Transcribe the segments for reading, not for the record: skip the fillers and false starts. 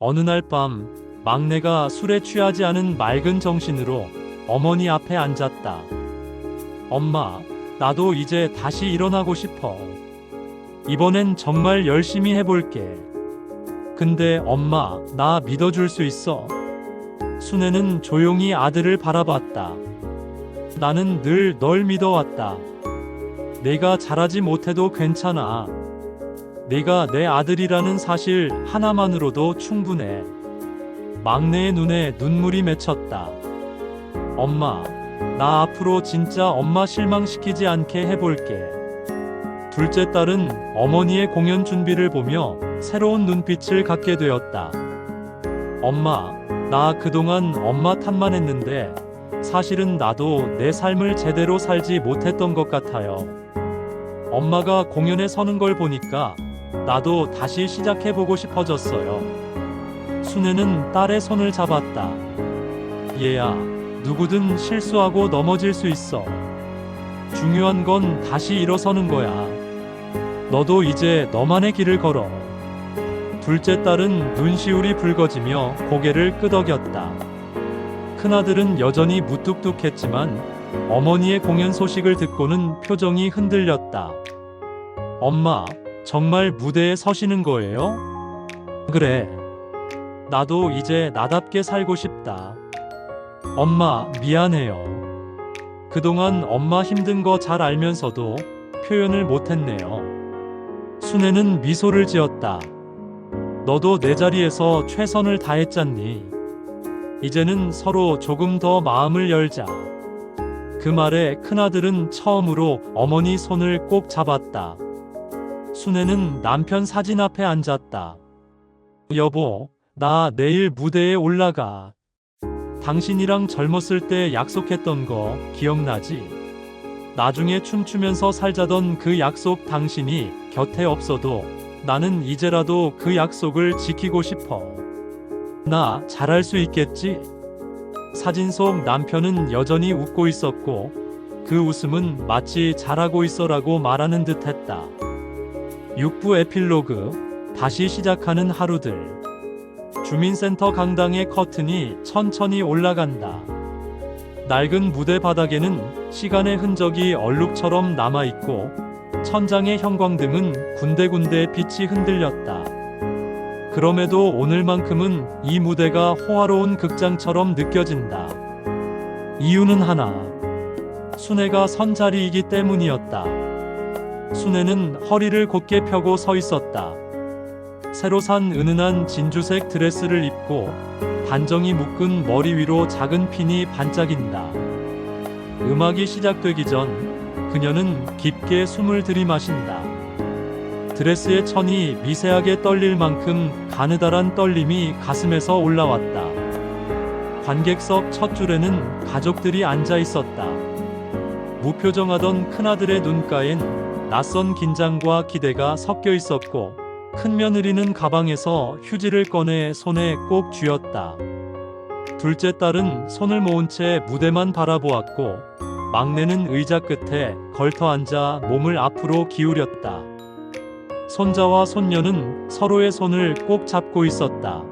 어느 날 밤, 막내가 술에 취하지 않은 맑은 정신으로 어머니 앞에 앉았다. 엄마, 나도 이제 다시 일어나고 싶어. 이번엔 정말 열심히 해볼게. 근데 엄마, 나 믿어줄 수 있어? 순애는 조용히 아들을 바라봤다. 나는 늘 널 믿어왔다. 내가 잘하지 못해도 괜찮아. 네가 내 아들이라는 사실 하나만으로도 충분해. 막내의 눈에 눈물이 맺혔다. 엄마, 나 앞으로 진짜 엄마 실망시키지 않게 해볼게. 둘째 딸은 어머니의 공연 준비를 보며 새로운 눈빛을 갖게 되었다. 엄마, 나 그동안 엄마 탓만 했는데 사실은 나도 내 삶을 제대로 살지 못했던 것 같아요. 엄마가 공연에 서는 걸 보니까 나도 다시 시작해보고 싶어졌어요. 순애는 딸의 손을 잡았다. 얘야, 누구든 실수하고 넘어질 수 있어. 중요한 건 다시 일어서는 거야. 너도 이제 너만의 길을 걸어. 둘째 딸은 눈시울이 붉어지며 고개를 끄덕였다. 큰아들은 여전히 무뚝뚝했지만 어머니의 공연 소식을 듣고는 표정이 흔들렸다. 엄마, 정말 무대에 서시는 거예요? 그래. 나도 이제 나답게 살고 싶다. 엄마, 미안해요. 그동안 엄마 힘든 거 잘 알면서도 표현을 못했네요. 순애는 미소를 지었다. 너도 내 자리에서 최선을 다했잖니. 이제는 서로 조금 더 마음을 열자. 그 말에 큰아들은 처음으로 어머니 손을 꼭 잡았다. 순애는 남편 사진 앞에 앉았다. 여보, 나 내일 무대에 올라가. 당신이랑 젊었을 때 약속했던 거 기억나지? 나중에 춤추면서 살자던 그 약속. 당신이 곁에 없어도 나는 이제라도 그 약속을 지키고 싶어. 나 잘할 수 있겠지? 사진 속 남편은 여전히 웃고 있었고 그 웃음은 마치 잘하고 있어라고 말하는 듯했다. 6부 에필로그. 다시 시작하는 하루들. 주민센터 강당의 커튼이 천천히 올라간다. 낡은 무대 바닥에는 시간의 흔적이 얼룩처럼 남아있고 천장의 형광등은 군데군데 빛이 흔들렸다. 그럼에도 오늘만큼은 이 무대가 호화로운 극장처럼 느껴진다. 이유는 하나. 순애가 선 자리이기 때문이었다. 순애는 허리를 곧게 펴고 서 있었다. 새로 산 은은한 진주색 드레스를 입고 단정히 묶은 머리 위로 작은 핀이 반짝인다. 음악이 시작되기 전 그녀는 깊게 숨을 들이마신다. 드레스의 천이 미세하게 떨릴 만큼 가느다란 떨림이 가슴에서 올라왔다. 관객석 첫 줄에는 가족들이 앉아 있었다. 무표정하던 큰아들의 눈가엔 낯선 긴장과 기대가 섞여 있었고 큰 며느리는 가방에서 휴지를 꺼내 손에 꼭 쥐었다. 둘째 딸은 손을 모은 채 무대만 바라보았고 막내는 의자 끝에 걸터 앉아 몸을 앞으로 기울였다. 손자와 손녀는 서로의 손을 꼭 잡고 있었다.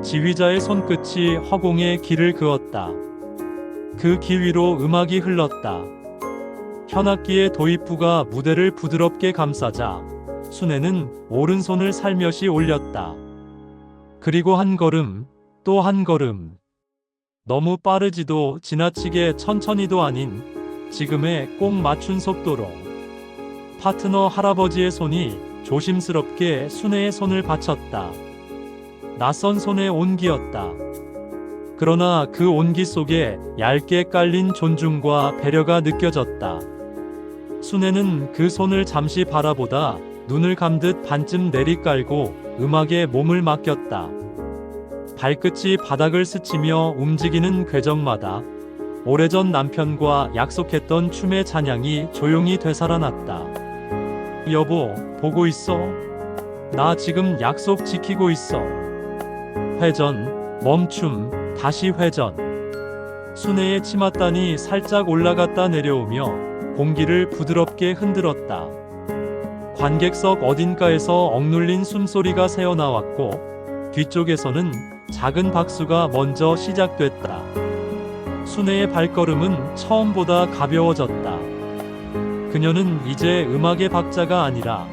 지휘자의 손끝이 허공에 길을 그었다. 그 길 위로 음악이 흘렀다. 현악기의 도입부가 무대를 부드럽게 감싸자 순애는 오른손을 살며시 올렸다. 그리고 한 걸음, 또 한 걸음. 너무 빠르지도 지나치게 천천히도 아닌 지금에 꼭 맞춘 속도로. 파트너 할아버지의 손이 조심스럽게 순애의 손을 받쳤다. 낯선 손의 온기였다. 그러나 그 온기 속에 얇게 깔린 존중과 배려가 느껴졌다. 순애는 그 손을 잠시 바라보다 눈을 감듯 반쯤 내리깔고 음악에 몸을 맡겼다. 발끝이 바닥을 스치며 움직이는 궤적마다 오래전 남편과 약속했던 춤의 잔향이 조용히 되살아났다. 여보, 보고 있어. 나 지금 약속 지키고 있어. 회전, 멈춤, 다시 회전. 순애의 치맛단이 살짝 올라갔다 내려오며 공기를 부드럽게 흔들었다. 관객석 어딘가에서 억눌린 숨소리가 새어나왔고 뒤쪽에서는 작은 박수가 먼저 시작됐다. 순애의 발걸음은 처음보다 가벼워졌다. 그녀는 이제 음악의 박자가 아니라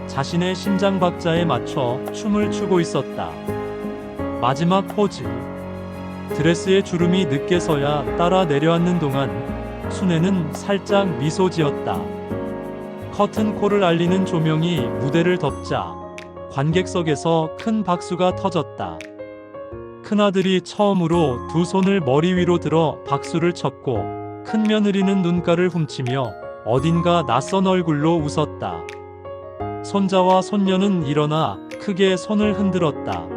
자신의 심장 박자에 맞춰 춤을 추고 있었다. 마지막 포즈. 드레스의 주름이 늦게서야 따라 내려앉는 동안 순애는 살짝 미소 지었다. 커튼콜을 알리는 조명이 무대를 덮자 관객석에서 큰 박수가 터졌다. 큰아들이 처음으로 두 손을 머리 위로 들어 박수를 쳤고 큰 며느리는 눈가를 훔치며 어딘가 낯선 얼굴로 웃었다. 손자와 손녀는 일어나 크게 손을 흔들었다.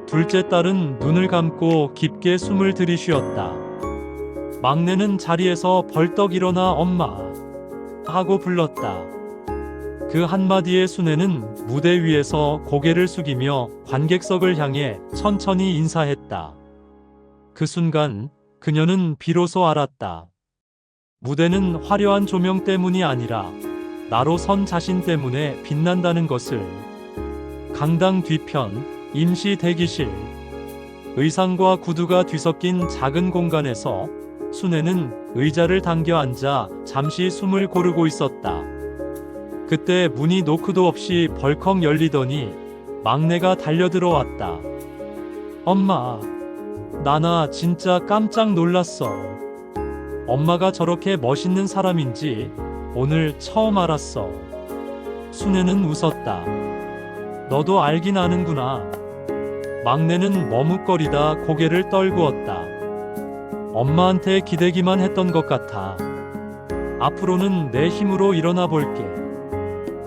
둘째 딸은 눈을 감고 깊게 숨을 들이쉬었다. 막내는 자리에서 벌떡 일어나 엄마 하고 불렀다. 그 한마디에 순애는 무대 위에서 고개를 숙이며 관객석을 향해 천천히 인사했다. 그 순간 그녀는 비로소 알았다. 무대는 화려한 조명 때문이 아니라 나로 선 자신 때문에 빛난다는 것을. 강당 뒤편 임시 대기실. 의상과 구두가 뒤섞인 작은 공간에서 순애는 의자를 당겨 앉아 잠시 숨을 고르고 있었다. 그때 문이 노크도 없이 벌컥 열리더니 막내가 달려들어왔다. 엄마, 나나 진짜 깜짝 놀랐어. 엄마가 저렇게 멋있는 사람인지 오늘 처음 알았어. 순애는 웃었다. 너도 알긴 아는구나. 막내는 머뭇거리다 고개를 떨구었다. 엄마한테 기대기만 했던 것 같아. 앞으로는 내 힘으로 일어나 볼게.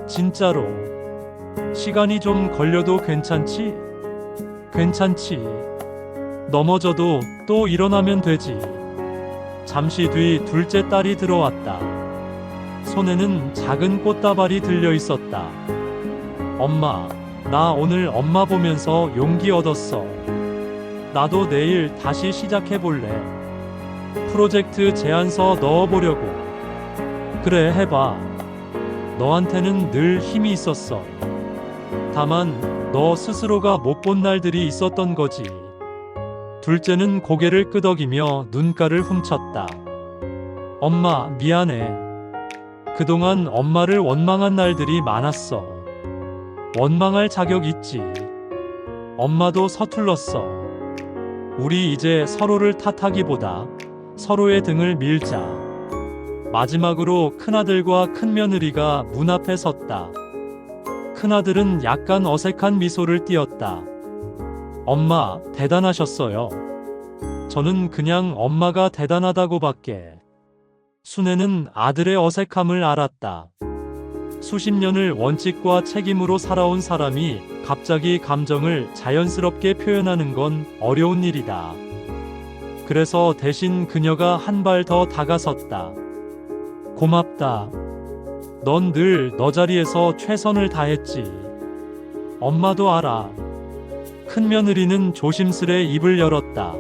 진짜로. 시간이 좀 걸려도 괜찮지? 괜찮지. 넘어져도 또 일어나면 되지. 잠시 뒤 둘째 딸이 들어왔다. 손에는 작은 꽃다발이 들려 있었다. 엄마, 나 오늘 엄마 보면서 용기 얻었어. 나도 내일 다시 시작해 볼래. 프로젝트 제안서 넣어보려고. 그래, 해봐. 너한테는 늘 힘이 있었어. 다만 너 스스로가 못 본 날들이 있었던 거지. 둘째는 고개를 끄덕이며 눈가를 훔쳤다. 엄마, 미안해. 그동안 엄마를 원망한 날들이 많았어. 원망할 자격 있지. 엄마도 서툴렀어. 우리 이제 서로를 탓하기보다 서로의 등을 밀자. 마지막으로 큰아들과 큰며느리가 문 앞에 섰다. 큰아들은 약간 어색한 미소를 띄었다. 엄마, 대단하셨어요. 저는 그냥 엄마가 대단하다고밖에. 순애는 아들의 어색함을 알았다. 수십 년을 원칙과 책임으로 살아온 사람이 갑자기 감정을 자연스럽게 표현하는 건 어려운 일이다. 그래서 대신 그녀가 한 발 더 다가섰다. 고맙다. 넌 늘 너 자리에서 최선을 다했지. 엄마도 알아. 큰며느리는 조심스레 입을 열었다.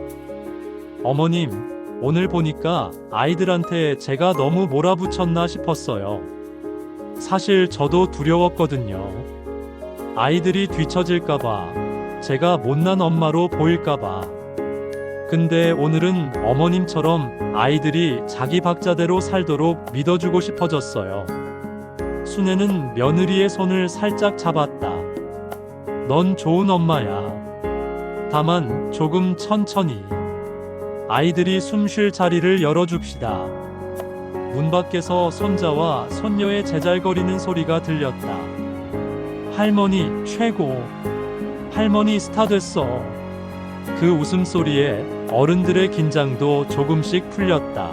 어머님, 오늘 보니까 아이들한테 제가 너무 몰아붙였나 싶었어요. 사실 저도 두려웠거든요. 아이들이 뒤처질까봐, 제가 못난 엄마로 보일까봐. 근데 오늘은 어머님처럼 아이들이 자기 박자대로 살도록 믿어주고 싶어졌어요. 순애는 며느리의 손을 살짝 잡았다. 넌 좋은 엄마야. 다만 조금 천천히. 아이들이 숨 쉴 자리를 열어줍시다. 문 밖에서 손자와 손녀의 제잘거리는 소리가 들렸다. 할머니 최고. 할머니 스타 됐어. 그 웃음소리에 어른들의 긴장도 조금씩 풀렸다.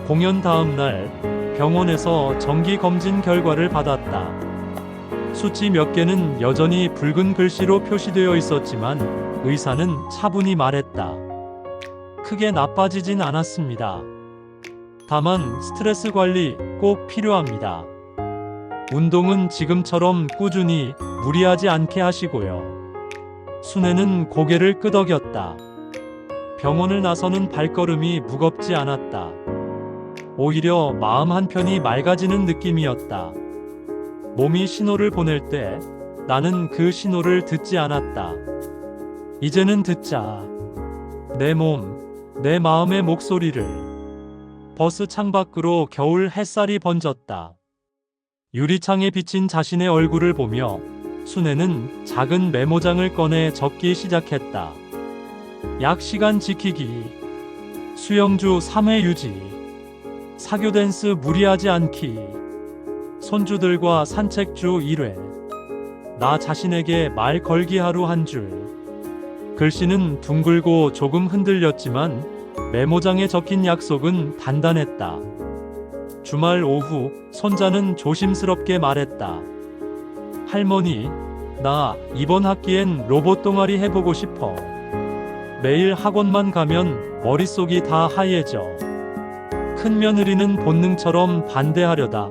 공연 다음 날 병원에서 정기 검진 결과를 받았다. 수치 몇 개는 여전히 붉은 글씨로 표시되어 있었지만 의사는 차분히 말했다. 크게 나빠지진 않았습니다. 다만 스트레스 관리 꼭 필요합니다. 운동은 지금처럼 꾸준히 무리하지 않게 하시고요. 순애는 고개를 끄덕였다. 병원을 나서는 발걸음이 무겁지 않았다. 오히려 마음 한편이 맑아지는 느낌이었다. 몸이 신호를 보낼 때 나는 그 신호를 듣지 않았다. 이제는 듣자. 내 몸, 내 마음의 목소리를. 버스 창밖으로 겨울 햇살이 번졌다. 유리창에 비친 자신의 얼굴을 보며 순애는 작은 메모장을 꺼내 적기 시작했다. 약 시간 지키기, 수영주 3회 유지, 사교 댄스 무리하지 않기, 손주들과 산책주 1회, 나 자신에게 말 걸기 하루 한 줄. 글씨는 둥글고 조금 흔들렸지만 메모장에 적힌 약속은 단단했다. 주말 오후 손자는 조심스럽게 말했다. 할머니, 나 이번 학기엔 로봇 동아리 해보고 싶어. 매일 학원만 가면 머릿속이 다 하얘져. 큰 며느리는 본능처럼 반대하려다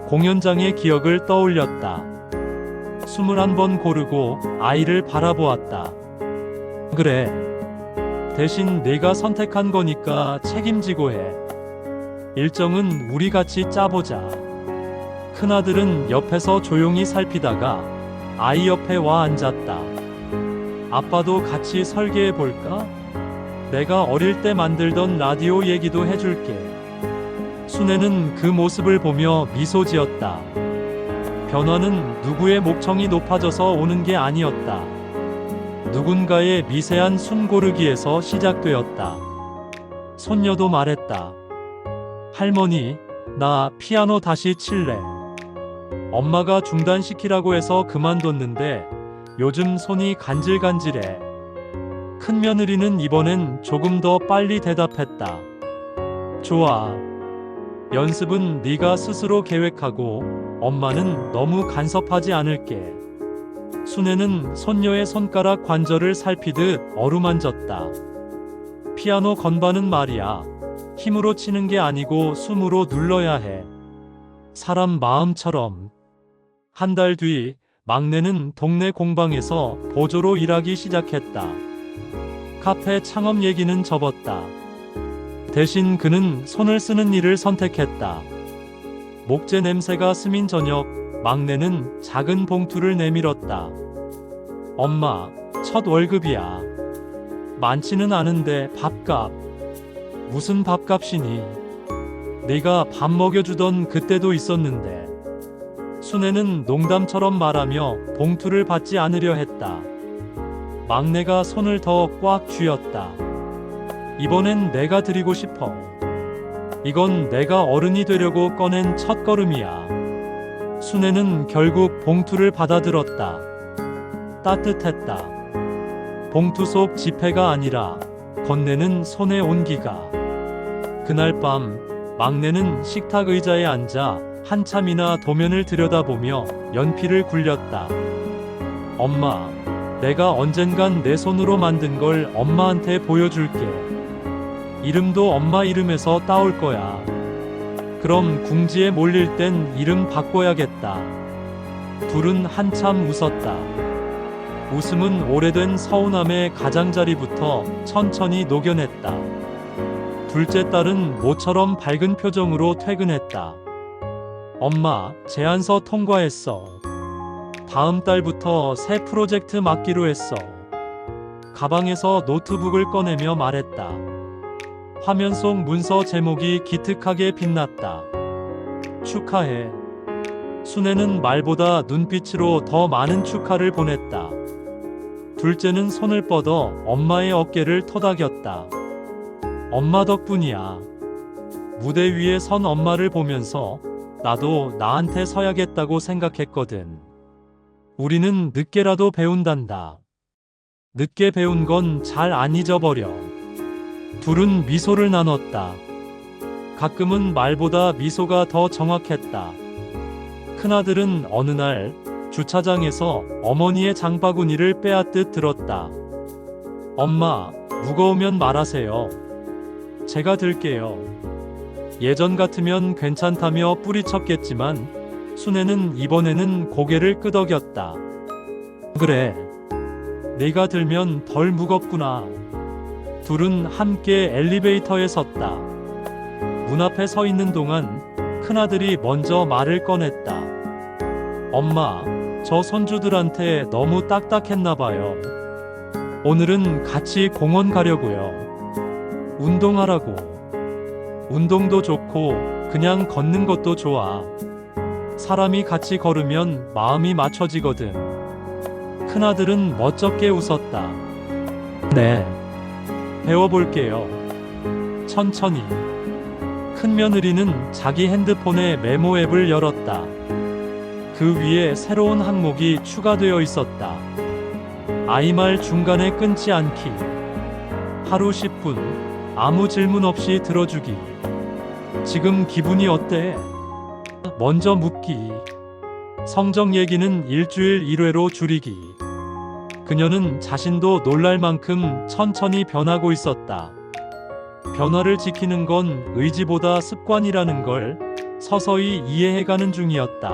공연장의 기억을 떠올렸다. 21번 고르고 아이를 바라보았다. 그래. 대신 내가 선택한 거니까 책임지고 해. 일정은 우리 같이 짜보자. 큰아들은 옆에서 조용히 살피다가 아이 옆에 와 앉았다. 아빠도 같이 설계해 볼까? 내가 어릴 때 만들던 라디오 얘기도 해줄게. 순애는 그 모습을 보며 미소 지었다. 변화는 누구의 목청이 높아져서 오는 게 아니었다. 누군가의 미세한 숨고르기에서 시작되었다. 손녀도 말했다. 할머니, 나 피아노 다시 칠래. 엄마가 중단시키라고 해서 그만뒀는데 요즘 손이 간질간질해. 큰며느리는 이번엔 조금 더 빨리 대답했다. 좋아. 연습은 네가 스스로 계획하고 엄마는 너무 간섭하지 않을게. 순애는 손녀의 손가락 관절을 살피듯 어루만졌다. 피아노 건반은 말이야. 힘으로 치는 게 아니고 숨으로 눌러야 해. 사람 마음처럼. 한 달 뒤 막내는 동네 공방에서 보조로 일하기 시작했다. 카페 창업 얘기는 접었다. 대신 그는 손을 쓰는 일을 선택했다. 목재 냄새가 스민 저녁, 막내는 작은 봉투를 내밀었다. 엄마, 첫 월급이야. 많지는 않은데 밥값. 무슨 밥값이니? 네가 밥 먹여주던 그때도 있었는데. 순애는 농담처럼 말하며 봉투를 받지 않으려 했다. 막내가 손을 더 꽉 쥐었다. 이번엔 내가 드리고 싶어. 이건 내가 어른이 되려고 꺼낸 첫걸음이야. 순애는 결국 봉투를 받아들었다. 따뜻했다. 봉투 속 지폐가 아니라 건네는 손의 온기가. 그날 밤 막내는 식탁 의자에 앉아 한참이나 도면을 들여다보며 연필을 굴렸다. 엄마, 내가 언젠간 내 손으로 만든 걸 엄마한테 보여줄게. 이름도 엄마 이름에서 따올 거야. 그럼 궁지에 몰릴 땐 이름 바꿔야겠다. 둘은 한참 웃었다. 웃음은 오래된 서운함의 가장자리부터 천천히 녹여냈다. 둘째 딸은 모처럼 밝은 표정으로 퇴근했다. 엄마, 제안서 통과했어. 다음 달부터 새 프로젝트 맡기로 했어. 가방에서 노트북을 꺼내며 말했다. 화면 속 문서 제목이 기특하게 빛났다. 축하해. 순애는 말보다 눈빛으로 더 많은 축하를 보냈다. 둘째는 손을 뻗어 엄마의 어깨를 토닥였다. 엄마 덕분이야. 무대 위에 선 엄마를 보면서 나도 나한테 서야겠다고 생각했거든. 우리는 늦게라도 배운단다. 늦게 배운 건 잘 안 잊어버려. 둘은 미소를 나눴다. 가끔은 말보다 미소가 더 정확했다. 큰아들은 어느 날 주차장에서 어머니의 장바구니를 빼앗듯 들었다. 엄마, 무거우면 말하세요. 제가 들게요. 예전 같으면 괜찮다며 뿌리쳤겠지만 순애는 이번에는 고개를 끄덕였다. 그래, 네가 들면 덜 무겁구나. 둘은 함께 엘리베이터에 섰다. 문 앞에 서 있는 동안 큰아들이 먼저 말을 꺼냈다. 엄마, 저 손주들한테 너무 딱딱했나 봐요. 오늘은 같이 공원 가려고요. 운동하라고. 운동도 좋고 그냥 걷는 것도 좋아. 사람이 같이 걸으면 마음이 맞춰지거든. 큰아들은 멋쩍게 웃었다. 네. 배워볼게요. 천천히. 큰며느리는 자기 핸드폰의 메모 앱을 열었다. 그 위에 새로운 항목이 추가되어 있었다. 아이 말 중간에 끊지 않기. 하루 10분. 아무 질문 없이 들어주기. 지금 기분이 어때? 먼저 묻기. 성적 얘기는 일주일 1회로 줄이기. 그녀는 자신도 놀랄 만큼 천천히 변하고 있었다. 변화를 지키는 건 의지보다 습관이라는 걸 서서히 이해해가는 중이었다.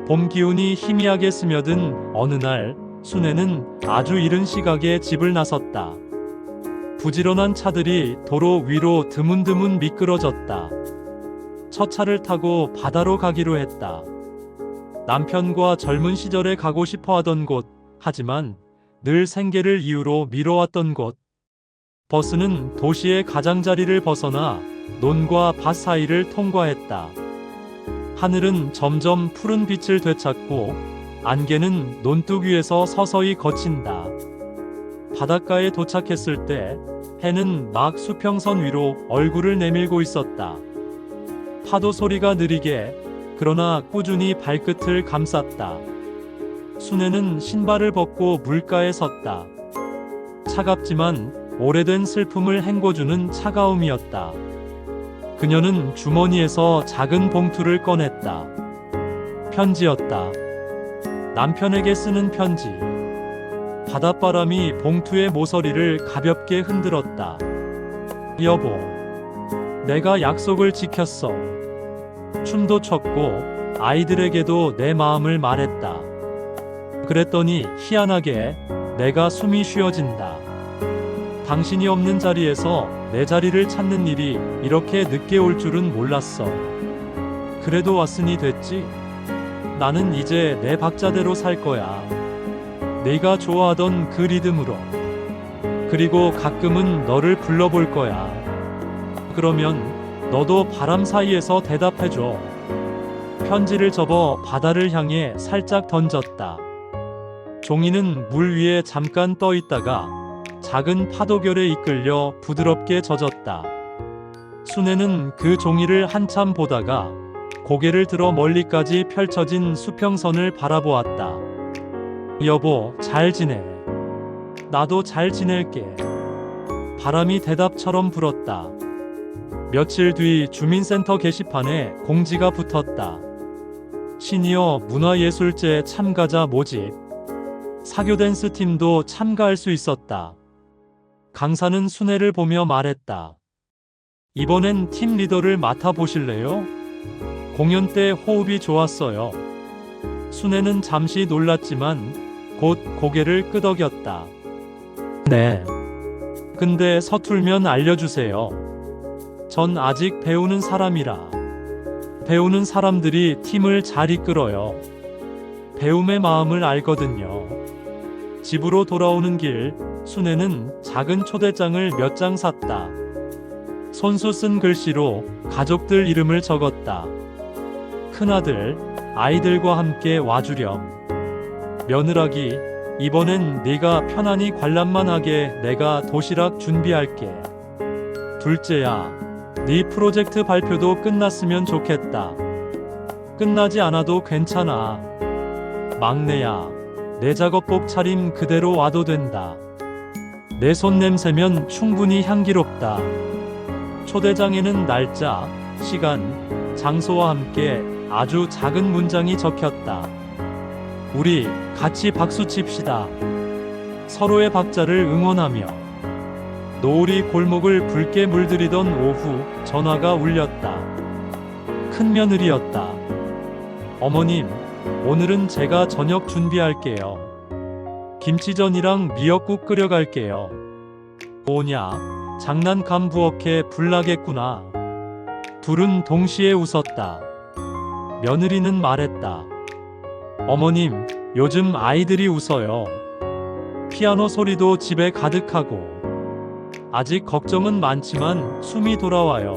봄 기운이 희미하게 스며든 어느 날, 순애는 아주 이른 시각에 집을 나섰다. 부지런한 차들이 도로 위로 드문드문 미끄러졌다. 첫 차를 타고 바다로 가기로 했다. 남편과 젊은 시절에 가고 싶어 하던 곳, 하지만 늘 생계를 이유로 미뤄왔던 곳. 버스는 도시의 가장자리를 벗어나 논과 밭 사이를 통과했다. 하늘은 점점 푸른 빛을 되찾고 안개는 논둑 위에서 서서히 걷힌다. 바닷가에 도착했을 때 해는 막 수평선 위로 얼굴을 내밀고 있었다. 파도 소리가 느리게 그러나 꾸준히 발끝을 감쌌다. 순애는 신발을 벗고 물가에 섰다. 차갑지만 오래된 슬픔을 헹궈주는 차가움이었다. 그녀는 주머니에서 작은 봉투를 꺼냈다. 편지였다. 남편에게 쓰는 편지. 바닷바람이 봉투의 모서리를 가볍게 흔들었다. 여보, 내가 약속을 지켰어. 춤도 췄고 아이들에게도 내 마음을 말했다. 그랬더니 희한하게 내가 숨이 쉬어진다. 당신이 없는 자리에서 내 자리를 찾는 일이 이렇게 늦게 올 줄은 몰랐어. 그래도 왔으니 됐지. 나는 이제 내 박자대로 살 거야. 네가 좋아하던 그 리듬으로. 그리고 가끔은 너를 불러볼 거야. 그러면 너도 바람 사이에서 대답해줘. 편지를 접어 바다를 향해 살짝 던졌다. 종이는 물 위에 잠깐 떠 있다가 작은 파도결에 이끌려 부드럽게 젖었다. 순애는 그 종이를 한참 보다가 고개를 들어 멀리까지 펼쳐진 수평선을 바라보았다. 여보, 잘 지내. 나도 잘 지낼게. 바람이 대답처럼 불었다. 며칠 뒤 주민센터 게시판에 공지가 붙었다. 시니어 문화예술제 참가자 모집. 사교 댄스 팀도 참가할 수 있었다. 강사는 순애를 보며 말했다. 이번엔 팀 리더를 맡아보실래요? 공연 때 호흡이 좋았어요. 순애는 잠시 놀랐지만 곧 고개를 끄덕였다. 네. 근데 서툴면 알려주세요. 전 아직 배우는 사람이라. 배우는 사람들이 팀을 잘 이끌어요. 배움의 마음을 알거든요. 집으로 돌아오는 길, 순애는 작은 초대장을 몇 장 샀다. 손수 쓴 글씨로 가족들 이름을 적었다. 큰아들, 아이들과 함께 와주렴. 며느라기, 이번엔 네가 편안히 관람만 하게 내가 도시락 준비할게. 둘째야, 네 프로젝트 발표도 끝났으면 좋겠다. 끝나지 않아도 괜찮아. 막내야, 내 작업복 차림 그대로 와도 된다. 내 손 냄새면 충분히 향기롭다. 초대장에는 날짜, 시간, 장소와 함께 아주 작은 문장이 적혔다. 우리 같이 박수 칩시다. 서로의 박자를 응원하며. 노을이 골목을 붉게 물들이던 오후, 전화가 울렸다. 큰며느리였다. 어머님, 오늘은 제가 저녁 준비할게요. 김치전이랑 미역국 끓여갈게요. 뭐냐, 장난감 부엌에 불나겠구나. 둘은 동시에 웃었다. 며느리는 말했다. 어머님, 요즘 아이들이 웃어요. 피아노 소리도 집에 가득하고. 아직 걱정은 많지만 숨이 돌아와요.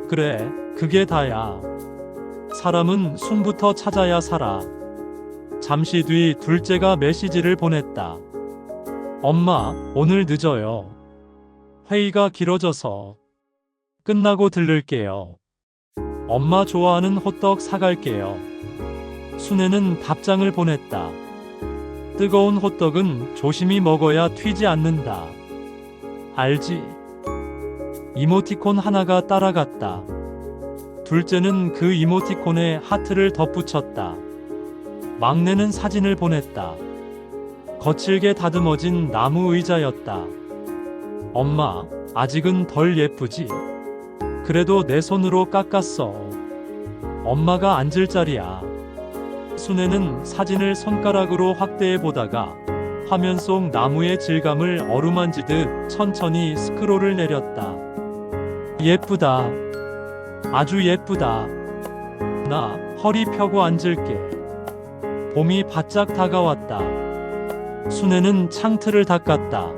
그래, 그게 다야. 사람은 숨부터 찾아야 살아. 잠시 뒤 둘째가 메시지를 보냈다. 엄마, 오늘 늦어요. 회의가 길어져서. 끝나고 들를게요. 엄마 좋아하는 호떡 사갈게요. 순애는 답장을 보냈다. 뜨거운 호떡은 조심히 먹어야 튀지 않는다. 알지? 이모티콘 하나가 따라갔다. 둘째는 그 이모티콘에 하트를 덧붙였다. 막내는 사진을 보냈다. 거칠게 다듬어진 나무 의자였다. 엄마, 아직은 덜 예쁘지? 그래도 내 손으로 깎았어. 엄마가 앉을 자리야. 순애는 사진을 손가락으로 확대해 보다가 화면 속 나무의 질감을 어루만지듯 천천히 스크롤을 내렸다. 예쁘다. 아주 예쁘다. 나 허리 펴고 앉을게. 봄이 바짝 다가왔다. 순애는 창틀을 닦았다.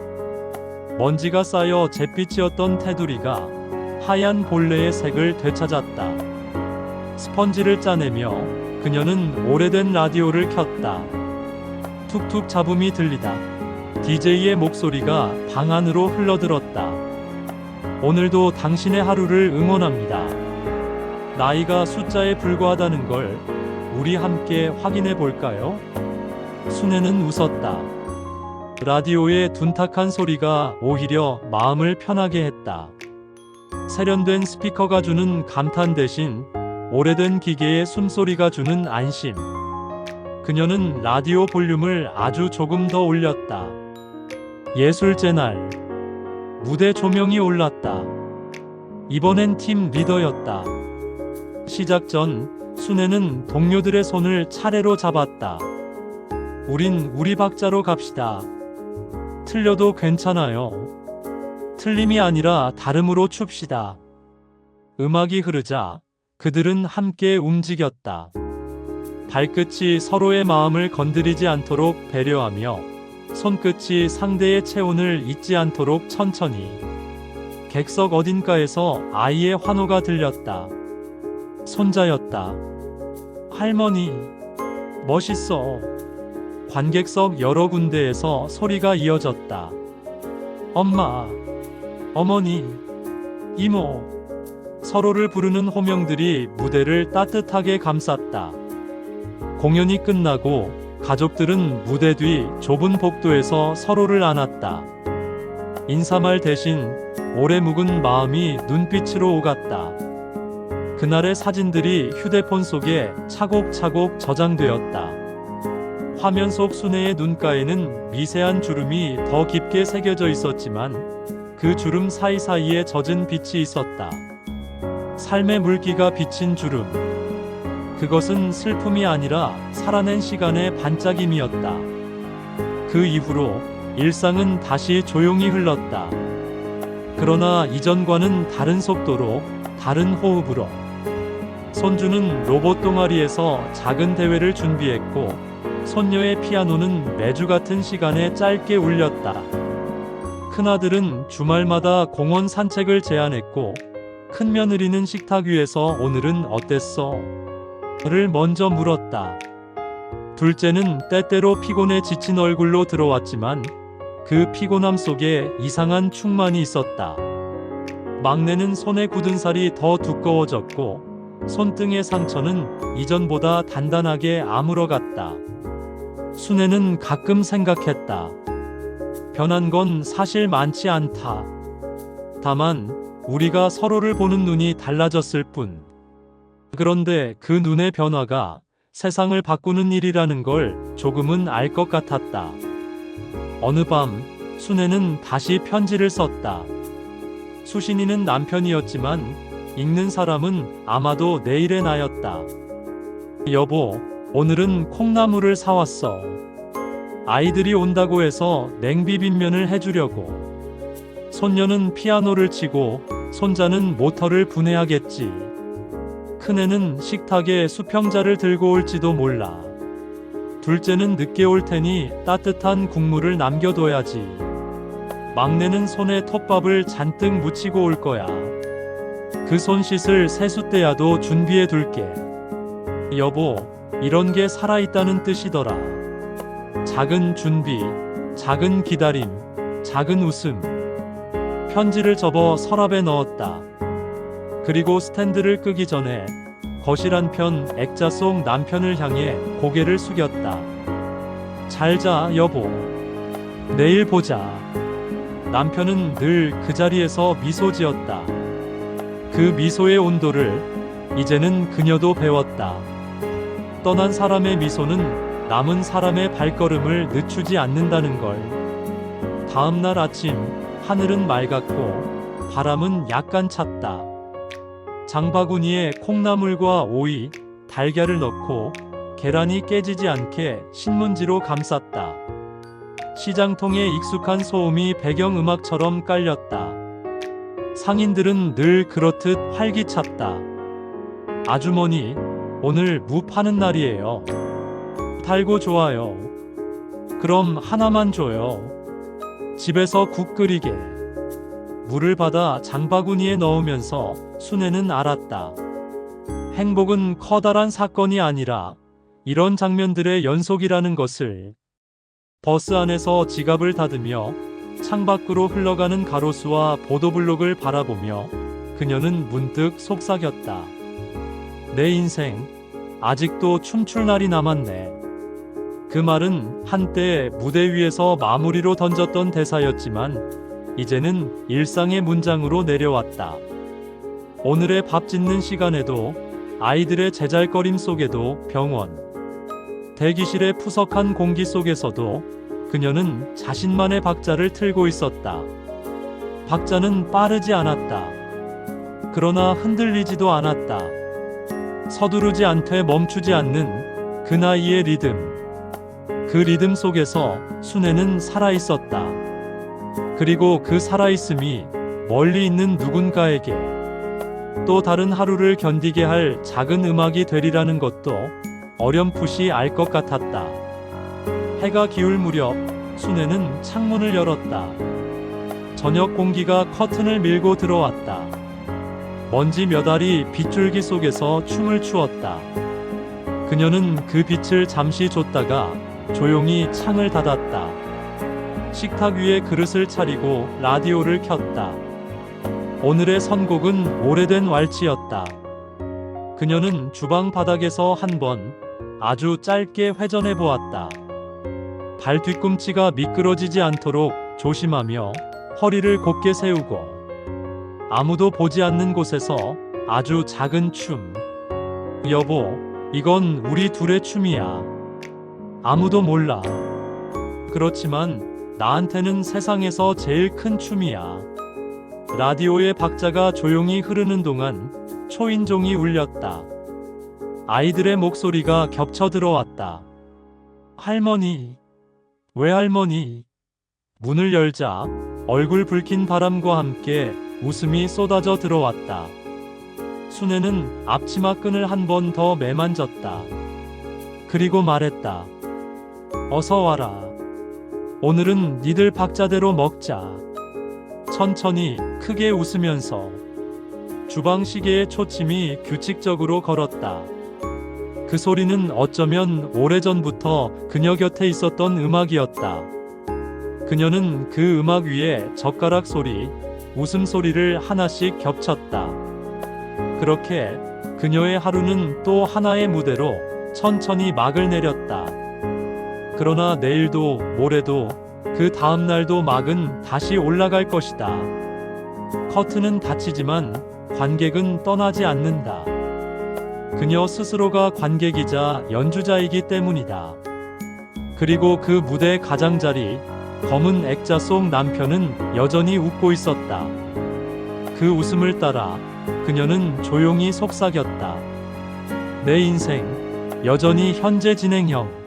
먼지가 쌓여 잿빛이었던 테두리가 하얀 본래의 색을 되찾았다. 스펀지를 짜내며 그녀는 오래된 라디오를 켰다. 툭툭 잡음이 들리다 DJ의 목소리가 방 안으로 흘러들었다. 오늘도 당신의 하루를 응원합니다. 나이가 숫자에 불과하다는 걸 우리 함께 확인해 볼까요? 순애는 웃었다. 라디오의 둔탁한 소리가 오히려 마음을 편하게 했다. 세련된 스피커가 주는 감탄 대신 오래된 기계의 숨소리가 주는 안심. 그녀는 라디오 볼륨을 아주 조금 더 올렸다. 예술제 날. 무대 조명이 올랐다. 이번엔 팀 리더였다. 시작 전 순애는 동료들의 손을 차례로 잡았다. 우린 우리 박자로 갑시다. 틀려도 괜찮아요. 틀림이 아니라 다름으로 춥시다. 음악이 흐르자 그들은 함께 움직였다. 발끝이 서로의 마음을 건드리지 않도록 배려하며 손끝이 상대의 체온을 잊지 않도록 천천히. 객석 어딘가에서 아이의 환호가 들렸다. 손자였다. 할머니, 멋있어. 관객석 여러 군데에서 소리가 이어졌다. 엄마, 어머니, 이모. 서로를 부르는 호명들이 무대를 따뜻하게 감쌌다. 공연이 끝나고 가족들은 무대 뒤 좁은 복도에서 서로를 안았다. 인사말 대신 오래 묵은 마음이 눈빛으로 오갔다. 그날의 사진들이 휴대폰 속에 차곡차곡 저장되었다. 화면 속 순애의 눈가에는 미세한 주름이 더 깊게 새겨져 있었지만 그 주름 사이사이에 젖은 빛이 있었다. 삶의 물기가 비친 주름. 그것은 슬픔이 아니라 살아낸 시간의 반짝임이었다. 그 이후로 일상은 다시 조용히 흘렀다. 그러나 이전과는 다른 속도로, 다른 호흡으로. 손주는 로봇 동아리에서 작은 대회를 준비했고, 손녀의 피아노는 매주 같은 시간에 짧게 울렸다. 큰아들은 주말마다 공원 산책을 제안했고, 큰며느리는 식탁 위에서 오늘은 어땠어? 를 먼저 물었다. 둘째는 때때로 피곤해 지친 얼굴로 들어왔지만 그 피곤함 속에 이상한 충만이 있었다. 막내는 손에 굳은 살이 더 두꺼워졌고 손등의 상처는 이전보다 단단하게 아물어갔다. 순애는 가끔 생각했다. 변한 건 사실 많지 않다. 다만 우리가 서로를 보는 눈이 달라졌을 뿐. 그런데 그 눈의 변화가 세상을 바꾸는 일이라는 걸 조금은 알 것 같았다. 어느 밤 순애는 다시 편지를 썼다. 수신이는 남편이었지만 읽는 사람은 아마도 내일의 나였다. 여보, 오늘은 콩나물을 사왔어. 아이들이 온다고 해서 냉비빔면을 해주려고. 손녀는 피아노를 치고 손자는 모터를 분해하겠지. 큰애는 식탁에 수평자를 들고 올지도 몰라. 둘째는 늦게 올 테니 따뜻한 국물을 남겨둬야지. 막내는 손에 톱밥을 잔뜩 묻히고 올 거야. 그 손 씻을 세숫대야도 준비해 둘게. 여보, 이런 게 살아있다는 뜻이더라. 작은 준비, 작은 기다림, 작은 웃음. 편지를 접어 서랍에 넣었다. 그리고 스탠드를 끄기 전에 거실 한편 액자 속 남편을 향해 고개를 숙였다. 잘 자, 여보. 내일 보자. 남편은 늘 그 자리에서 미소 지었다. 그 미소의 온도를 이제는 그녀도 배웠다. 떠난 사람의 미소는 남은 사람의 발걸음을 늦추지 않는다는 걸. 다음 날 아침, 하늘은 맑았고 바람은 약간 찼다. 장바구니에 콩나물과 오이, 달걀을 넣고 계란이 깨지지 않게 신문지로 감쌌다. 시장통에 익숙한 소음이 배경음악처럼 깔렸다. 상인들은 늘 그렇듯 활기찼다. 아주머니, 오늘 무 파는 날이에요. 달고 좋아요. 그럼 하나만 줘요. 집에서 국 끓이게. 물을 받아 장바구니에 넣으면서 순애는 알았다. 행복은 커다란 사건이 아니라 이런 장면들의 연속이라는 것을. 버스 안에서 지갑을 닫으며 창밖으로 흘러가는 가로수와 보도블록을 바라보며 그녀는 문득 속삭였다. 내 인생, 아직도 춤출 날이 남았네. 그 말은 한때 무대 위에서 마무리로 던졌던 대사였지만 이제는 일상의 문장으로 내려왔다. 오늘의 밥 짓는 시간에도, 아이들의 제잘거림 속에도, 병원, 대기실의 푸석한 공기 속에서도 그녀는 자신만의 박자를 틀고 있었다. 박자는 빠르지 않았다. 그러나 흔들리지도 않았다. 서두르지 않되 멈추지 않는 그 나이의 리듬. 그 리듬 속에서 순애는 살아있었다. 그리고 그 살아있음이 멀리 있는 누군가에게 또 다른 하루를 견디게 할 작은 음악이 되리라는 것도 어렴풋이 알 것 같았다. 해가 기울 무렵 순애는 창문을 열었다. 저녁 공기가 커튼을 밀고 들어왔다. 먼지 몇 알이 빗줄기 속에서 춤을 추었다. 그녀는 그 빛을 잠시 줬다가 조용히 창을 닫았다. 식탁 위에 그릇을 차리고 라디오를 켰다. 오늘의 선곡은 오래된 왈츠였다. 그녀는 주방 바닥에서 한 번 아주 짧게 회전해 보았다. 발 뒤꿈치가 미끄러지지 않도록 조심하며 허리를 곧게 세우고 아무도 보지 않는 곳에서 아주 작은 춤. 여보, 이건 우리 둘의 춤이야. 아무도 몰라. 그렇지만 나한테는 세상에서 제일 큰 춤이야. 라디오의 박자가 조용히 흐르는 동안 초인종이 울렸다. 아이들의 목소리가 겹쳐 들어왔다. 할머니, 외할머니. 문을 열자 얼굴 붉힌 바람과 함께 웃음이 쏟아져 들어왔다. 순애는 앞치마 끈을 한 번 더 매만졌다. 그리고 말했다. 어서 와라. 오늘은 니들 박자대로 먹자. 천천히 크게 웃으면서. 주방 시계의 초침이 규칙적으로 걸었다. 그 소리는 어쩌면 오래전부터 그녀 곁에 있었던 음악이었다. 그녀는 그 음악 위에 젓가락 소리, 웃음소리를 하나씩 겹쳤다. 그렇게 그녀의 하루는 또 하나의 무대로 천천히 막을 내렸다. 그러나 내일도 모레도 그 다음 날도 막은 다시 올라갈 것이다. 커튼은 닫히지만 관객은 떠나지 않는다. 그녀 스스로가 관객이자 연주자이기 때문이다. 그리고 그 무대 가장자리, 검은 액자 속 남편은 여전히 웃고 있었다. 그 웃음을 따라 그녀는 조용히 속삭였다. 내 인생, 여전히 현재 진행형.